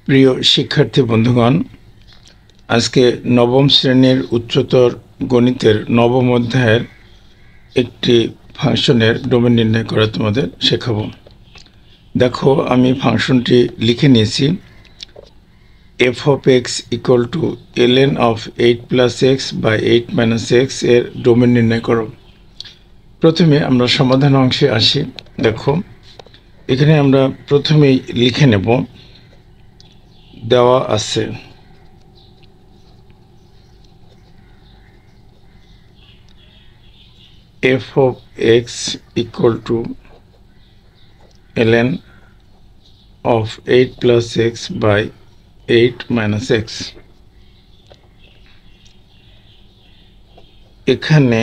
প্রিয় শিক্ষার্থী বন্ধুগণ, আজকে নবম শ্রেণীর উচ্চতর গণিতের নবম অধ্যায়ের একটি ফাংশনের ডোমেন নির্ণয় করা তোমাদের শেখাবো। দেখো, আমি ফাংশনটি লিখে নিয়েছি। f of x equal to ln of 8 plus x by 8 minus x এর ডোমেন নির্ণয় করো। প্রথমে আমরা সমাধান অংশে আসি। দেখো, এখানে আমরা প্রথমেই লিখে নেব, দেওয়া আছে f of x equal to ln of 8 plus x by 8 minus x। এখানে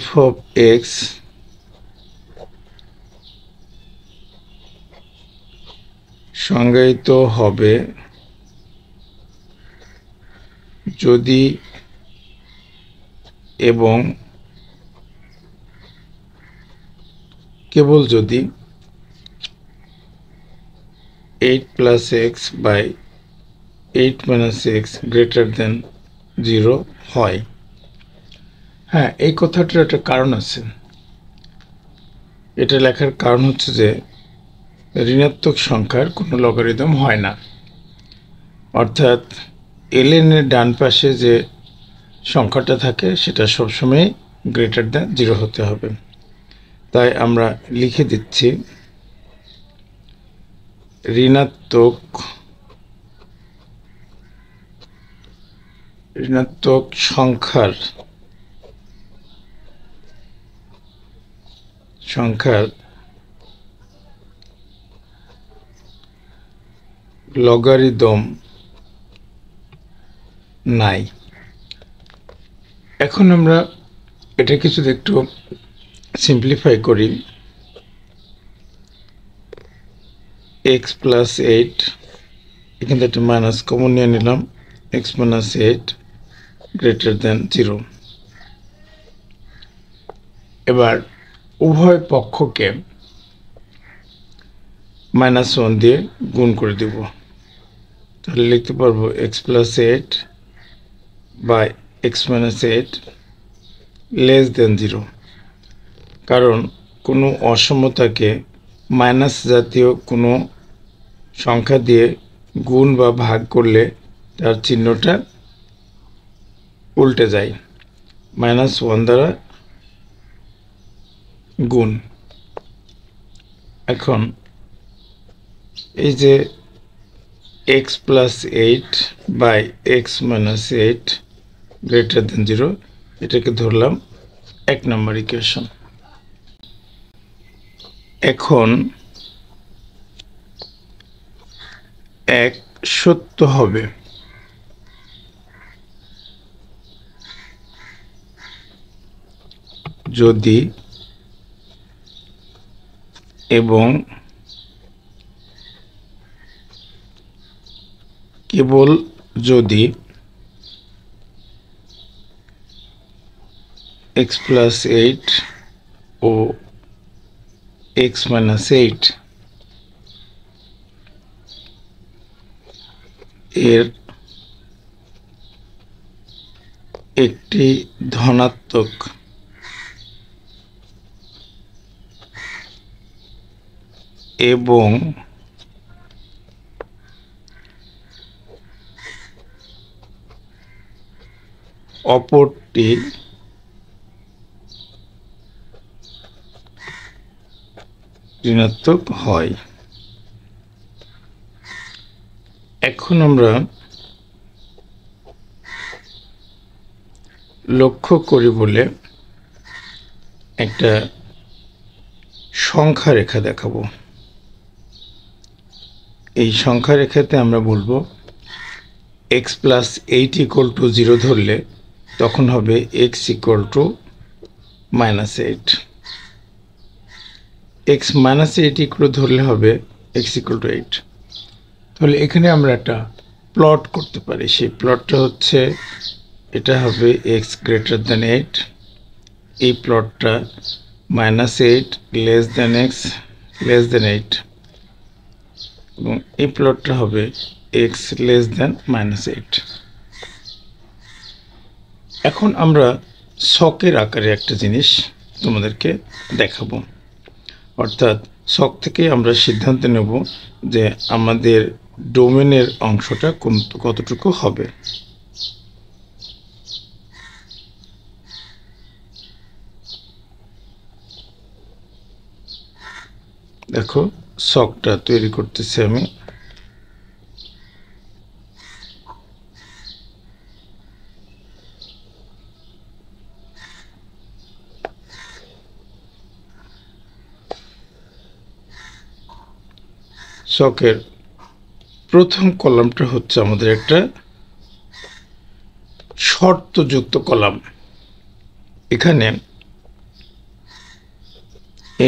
f of x সংজ্ঞায়িত হবে যদি এবং কেবল যদি 8 plus x by 8 minus x greater than 0 হয়। হ্যাঁ, এই কথাটার একটা কারণ আছে। এটা লেখার কারণ হচ্ছে যে ঋণাত্মক সংখ্যার কোনো লগারিদম হয় না, অর্থাৎ ln এর ডান পাশে যে সংখ্যাটা থাকে সেটা সবসময় গ্রেটার দ্যান 0 হতে হবে। তাই আমরা লিখে দিচ্ছি ঋণাত্মক সংখ্যার লগারিদম নাই। এখন আমরা এটা কিছু একটু সিম্পলিফাই করি। x plus 8, এখান থেকে একটা মাইনাস কমন নিয়ে নিলাম, x minus 8 গ্রেটার দেন 0। এবার উভয় পক্ষকে -1 দিয়ে গুণ করে দেব। তাহলে লিখতে পারবো x plus 8 by x minus 8 less than 0। কারণ কোনো অসমতাকে মাইনাস জাতীয় কোনো সংখ্যা দিয়ে গুণ বা ভাগ করলে তার চিহ্নটা উল্টে যায়, -1 দ্বারা গুণ। এখন এই যে x plus 8 by x minus 8 greater than 0, এটাকে ধরলাম 1 নম্বর ইকুয়েশন। এখন 1 সত্য হবে যদি এবং কেবল যদি x plus 8 ও x minus 8 এর একটি ধনাত্মক এবং অপরটি ঋণাত্মক হয়। এখন আমরা লক্ষ্য করি বলে একটা সংখ্যা রেখা দেখাবো। এই সংখ্যা রেখাতে আমরা বলবো x plus 8 equal to 0 ধরলে তখন হবে x equal to -8, x minus 8 equal ধরলে হবে x equal to 8। তাহলে এখানে আমরা একটা প্লট করতে পারি। সেই প্লটটা হচ্ছে, এটা হবে x greater than 8, এই প্লটটা -8 less than x less than 8 এবং এই প্লটটা হবে এক্স লেস দেন -8। এখন আমরা ছকের আকারে একটা জিনিস তোমাদেরকে দেখাবো, অর্থাৎ ছক থেকে আমরা সিদ্ধান্ত নেব যে আমাদের ডোমেনের অংশটা কতটুকু হবে। দেখো ছকটা তৈরি করতেছি আমি। ছকের প্রথম কলামটা হচ্ছে আমাদের একটা শর্তযুক্ত কলাম। এখানে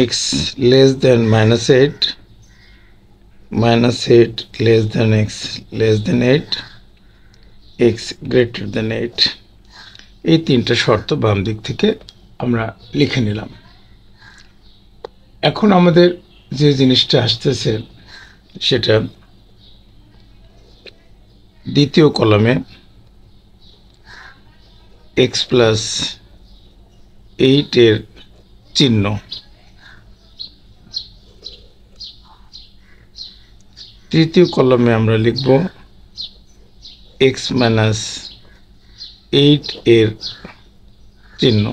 x less than -8, -8 less than x less than 8, x greater than 8, এই তিনটা শর্ত বাম দিক থেকে আমরা লিখে নিলাম। এখন আমাদের যে জিনিসটা আসতেছে সেটা দ্বিতীয় কলামে x প্লাস 8 এর চিহ্ন, তৃতীয় কলামে আমরা লিখব x মাইনাস 8 এর চিহ্ন,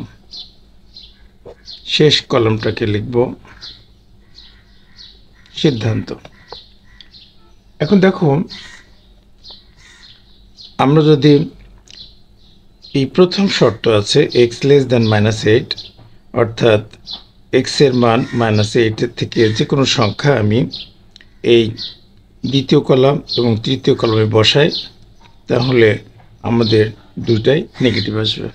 শেষ কলামটাকে লিখব সিদ্ধান্ত। এখন দেখো আমরা যদি এই প্রথম শর্ত আছে x লেস দেন -8, অর্থাৎ x এর মান -8 এর থেকে যে কোনো সংখ্যা আমি এই দ্বিতীয় কলাম এবং তৃতীয় কলামে বসাই, তাহলে আমাদের দুটাই নেগেটিভ আসবে।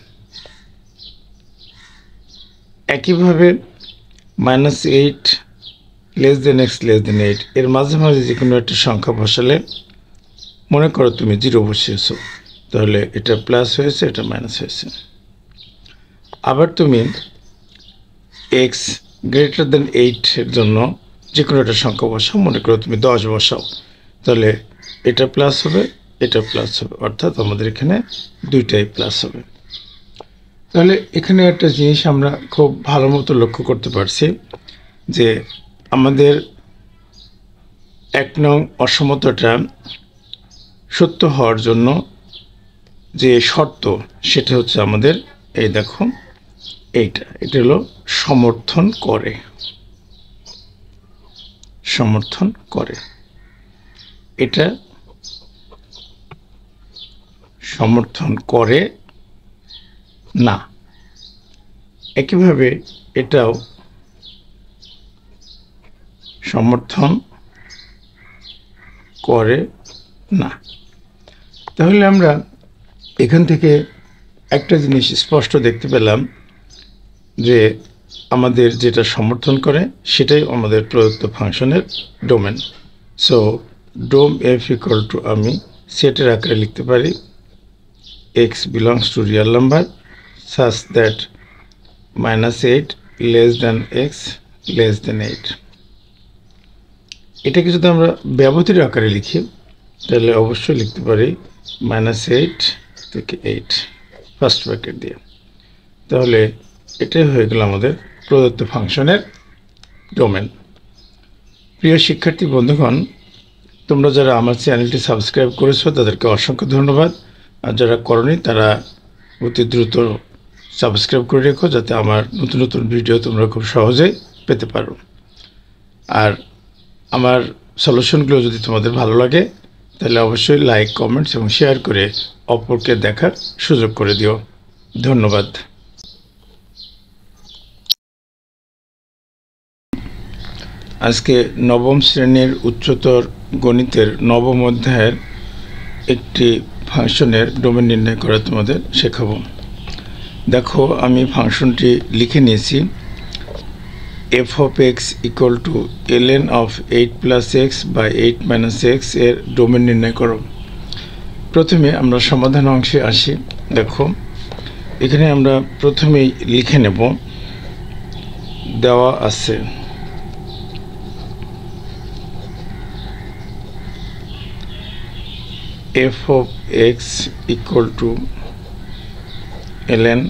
একইভাবে -8 less than x less than 8 এর মাঝামাঝি যে কোনো একটা সংখ্যা বসালে, মনে করো তুমি 0 বসিয়েছো, তাহলে এটা প্লাস হয়েছে, এটা মাইনাস হয়েছে। আবার তুমি x গ্রেটার দেন 8 এর জন্য যে কোনো একটা সংখ্যা বসাও, মনে করো তুমি 10 বসাও, তাহলে এটা প্লাস হবে, এটা প্লাস হবে, অর্থাৎ আমাদের এখানে দুইটাই প্লাস হবে। তাহলে এখানে একটা জিনিস আমরা খুব ভালো মতো লক্ষ্য করতে পারছি যে আমাদের 1 নং অসমতাটা সত্য হওয়ার জন্য যে শর্ত সেটা হচ্ছে আমাদের এই দেখো এটা হলো সমর্থন করে, সমর্থন করে, এটা সমর্থন করে না। একইভাবে এটাও সমর্থন করে না। তাহলে আমরা এখান থেকে একটা জিনিস স্পষ্ট দেখতে পেলাম যে আমাদের যেটা সমর্থন করে সেটাই আমাদের প্রদত্ত ফাংশনের domain. So dom F equal to আমি সেটের আকারে লিখতে পারি x belongs to real number such that -8 less than x less than 8। এটাকে যদি আমরা ব্যবধানের আকারে লিখি তাহলে অবশ্যই লিখতে পারি -8 থেকে 8 ফার্স্ট ব্র্যাকেট দিয়ে। তাহলে এটাই হয়ে গেল আমাদের প্রদত্ত ফাংশনের ডোমেন। প্রিয় শিক্ষার্থী বন্ধুগণ, তোমরা যারা আমার চ্যানেলটি সাবস্ক্রাইব করেছো তাদেরকে অসংখ্য ধন্যবাদ, আর যারা করনি তারা অতি দ্রুত সাবস্ক্রাইব করে রেখো, যাতে আমার নতুন নতুন ভিডিও তোমরা খুব সহজেই পেতে পারো। আর আমার সলিউশনগুলো যদি তোমাদের ভালো লাগে তাহলে অবশ্যই লাইক, কমেন্টস এবং শেয়ার করে অপরকে দেখার সুযোগ করে দিও। ধন্যবাদ। আজকে নবম শ্রেণীর উচ্চতর গণিতের নবম অধ্যায়ের একটি ফাংশনের ডোমেন নির্ণয় করা তোমাদের শেখাবো। দেখো আমি ফাংশনটি লিখে নিয়েছি, f of x equal to ln of 8 plus x by 8 minus x এর ডোমেন নির্ণয় করো। প্রথমে আমরা সমাধান অংশে আসি। দেখো এখানে আমরা প্রথমেই লিখে নেব, দেওয়া আছে f of x equal to ln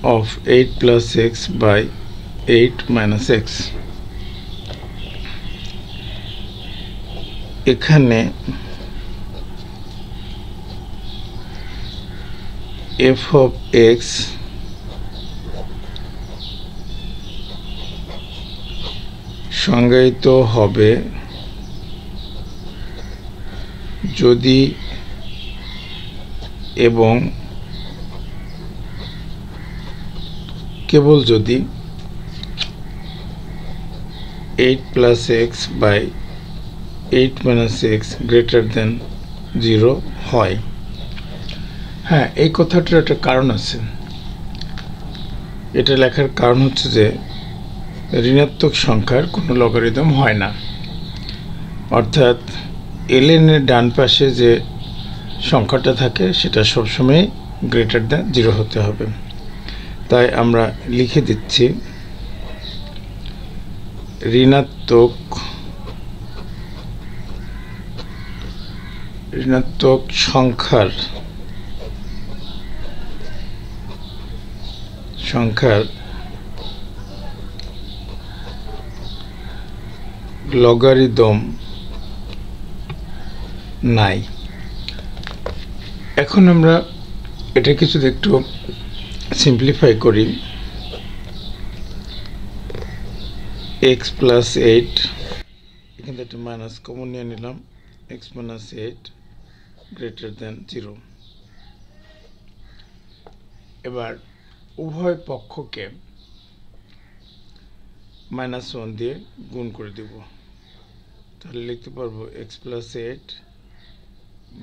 of 8 plus x by 8 minus x। এখানে f of x সংজ্ঞায়িত হবে যদি এবং কেবল যদি 8 plus x by 8 minus x greater than 0 হয়। হ্যাঁ, এই কথাটার একটা কারণ আছে। এটা লেখার কারণ হচ্ছে যে ঋণাত্মক সংখ্যার কোনো লগারিদম হয় না, অর্থাৎ ln এর ডান পাশে যে সংখ্যাটা থাকে সেটা সবসময় গ্রেটার দ্যান 0 হতে হবে। তাই আমরা লিখে দিচ্ছি ঋণাত্মক সংখ্যার লগারিদম নাই। এখন আমরা এটা কিছু একটু সিম্পলিফাই করি। x plus 8, এখান থেকে একটা মাইনাস কমন নিয়ে নিলাম, x minus 8 গ্রেটার দ্যান 0। এবার উভয় পক্ষকে -1 দিয়ে গুণ করে দেব, তাহলে লিখতে পারবো x plus 8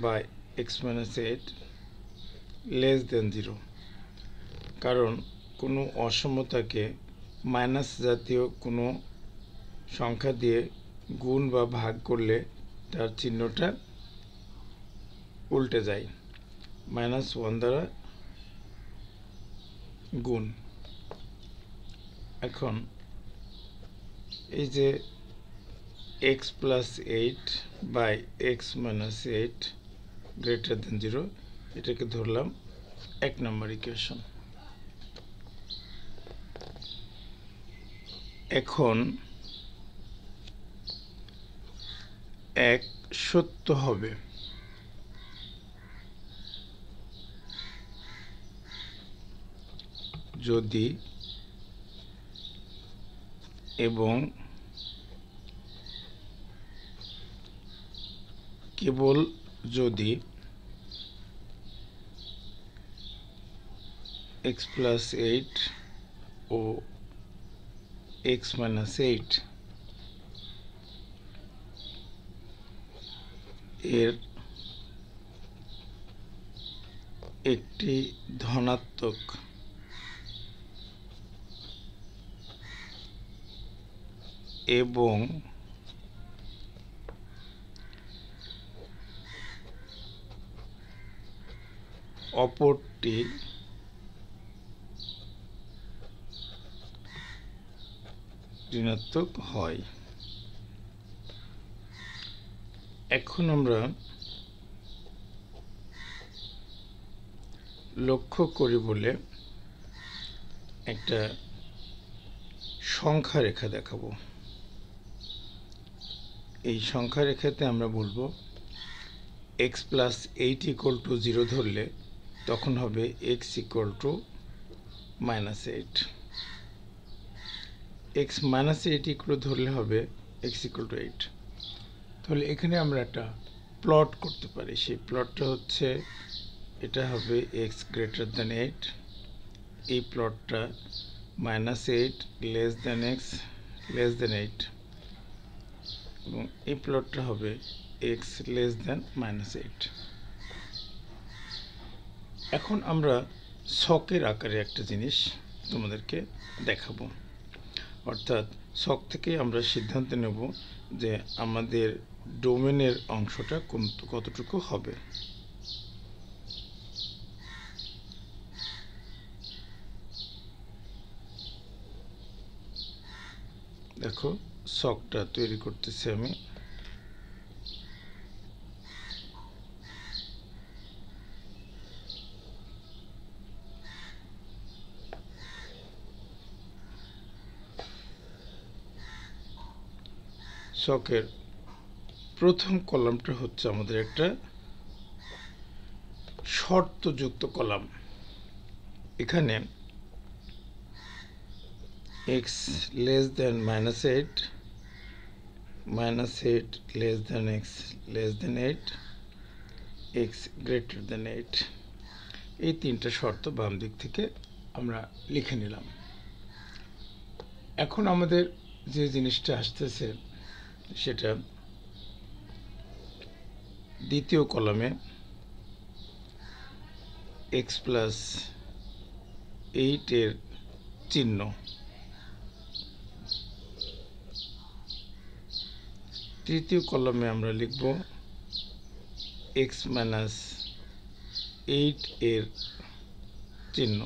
by x minus 8 less than 0। কারণ কোনো অসমতাকে মাইনাস জাতীয় কোনো সংখ্যা দিয়ে গুণ বা ভাগ করলে তার চিহ্নটা উল্টে যায়, -1 দ্বারা গুণ। এখন এই যে x plus 8 by x minus 8 greater than 0, এটাকে ধরলাম 1 নম্বর ইকুয়েশন। এখন 1 সত্য হবে যদি এবং কেবল যদি x plus 8 ও x minus 8 এর একটি ধনাত্মক এবং অপরটি ঋণাত্মক হয়। এখন আমরা লক্ষ্য করি বলে একটা সংখ্যা রেখা দেখাবো। এই সংখ্যা রেখাতে আমরা বলবো x plus 8 equal to 0 ধরলে তখন হবে x equal to -8, x minus 8 equal ধরলে হবে x equal to 8। তাহলে এখানে আমরা একটা প্লট করতে পারি। সেই প্লটটা হচ্ছে এটা হবে x greater than 8, এই প্লটটা -8 less than x less than 8, এবং এই প্লটটা হবে x less than -8। এখন আমরা ছকের আকারে একটা জিনিস তোমাদেরকে দেখাবো, অর্থাৎ ছক থেকে আমরা সিদ্ধান্ত নেব যে আমাদের ডোমেনের অংশটা কতটুকু হবে। দেখো ছকটা তৈরি করতেছি আমি। ছকের প্রথম কলামটা হচ্ছে আমাদের একটা শর্তযুক্ত কলাম। এখানে x less than -8, -8 less than x less than 8, x greater than 8, এই তিনটা শর্ত বাম দিক থেকে আমরা লিখে নিলাম। এখন আমাদের যে জিনিসটা আসতেছে সেটা দ্বিতীয় কলামে x প্লাস 8 এর চিহ্ন, তৃতীয় কলামে আমরা লিখব x মাইনাস 8 এর চিহ্ন,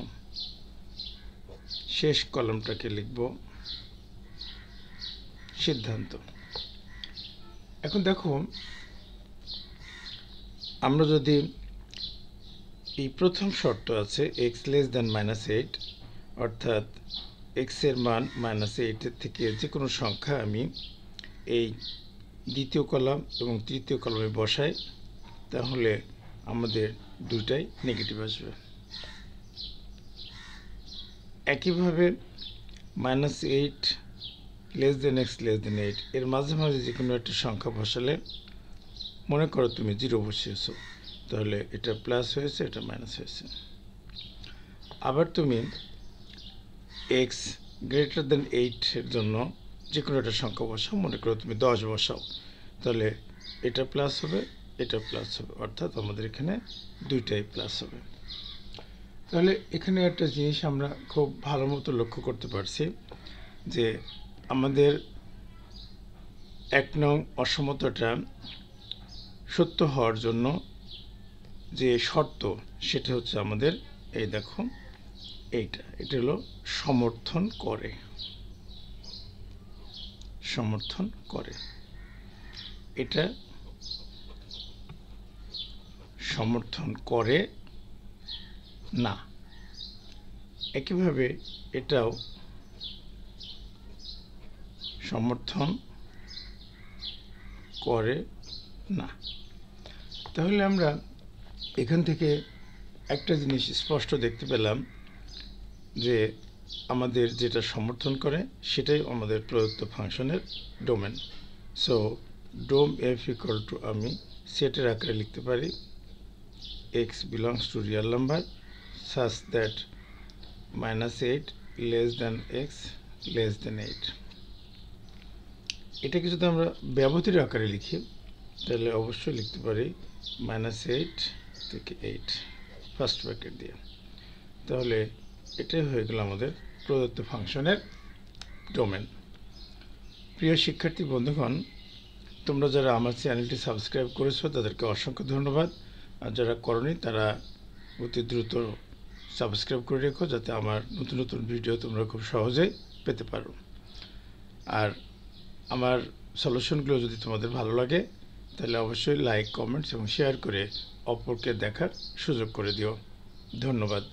শেষ কলামটাকে লিখব সিদ্ধান্ত। এখন দেখো, আমরা যদি এই প্রথম শর্ত আছে x লেস দ্যান -8, অর্থাৎ x এর মান -8 এর থেকে যে কোনো সংখ্যা আমি এই দ্বিতীয় কলাম এবং তৃতীয় কলামে বসাই, তাহলে আমাদের দুইটাই নেগেটিভ আসবে। একইভাবে -8 less than x less than 8 এর মাঝে মাঝে যে কোনো একটা সংখ্যা বসালে, মনে করো তুমি 0 বসিয়েছো, তাহলে এটা প্লাস হয়েছে, এটা মাইনাস হয়েছে। আবার তুমি x গ্রেটার দেন 8 এর জন্য যে কোনো একটা সংখ্যা বসাও, মনে করো তুমি 10 বসাও, তাহলে এটা প্লাস হবে, এটা প্লাস হবে, অর্থাৎ আমাদের এখানে দুইটাই প্লাস হবে। তাহলে এখানে একটা জিনিস আমরা খুব ভালো মতো লক্ষ্য করতে পারছি যে আমাদের 1 নং অসমতাটা সত্য হওয়ার জন্য যে শর্ত, সেটা হচ্ছে আমাদের এই দেখো এটা হলো সমর্থন করে, সমর্থন করে, এটা সমর্থন করে না। একইভাবে এটাও সমর্থন করে না। তাহলে আমরা এখান থেকে একটা জিনিস স্পষ্ট দেখতে পেলাম যে আমাদের যেটা সমর্থন করে সেটাই আমাদের প্রদত্ত ফাংশনের domain. So dom F equal to আমি সেটের আকারে লিখতে পারি x belongs to real number such that -8 less than x less than 8। এটাকে যদি আমরা ব্যবধির আকারে লিখি, তাহলে অবশ্যই লিখতে পারি -8 থেকে 8 ফার্স্ট ব্র্যাকেট দিয়ে। তাহলে এটাই হয়ে গেল আমাদের প্রদত্ত ফাংশনের ডোমেন। প্রিয় শিক্ষার্থী বন্ধুগণ, তোমরা যারা আমার চ্যানেলটি সাবস্ক্রাইব করেছো তাদেরকে অসংখ্য ধন্যবাদ, আর যারা করনি তারা অতি দ্রুত সাবস্ক্রাইব করে রেখো, যাতে আমার নতুন নতুন ভিডিও তোমরা খুব সহজেই পেতে পারো। আর আমার সলিউশনগুলো যদি তোমাদের ভালো লাগে, তাহলে অবশ্যই লাইক, কমেন্টস এবং শেয়ার করে অপরকে দেখার সুযোগ করে দিও। ধন্যবাদ।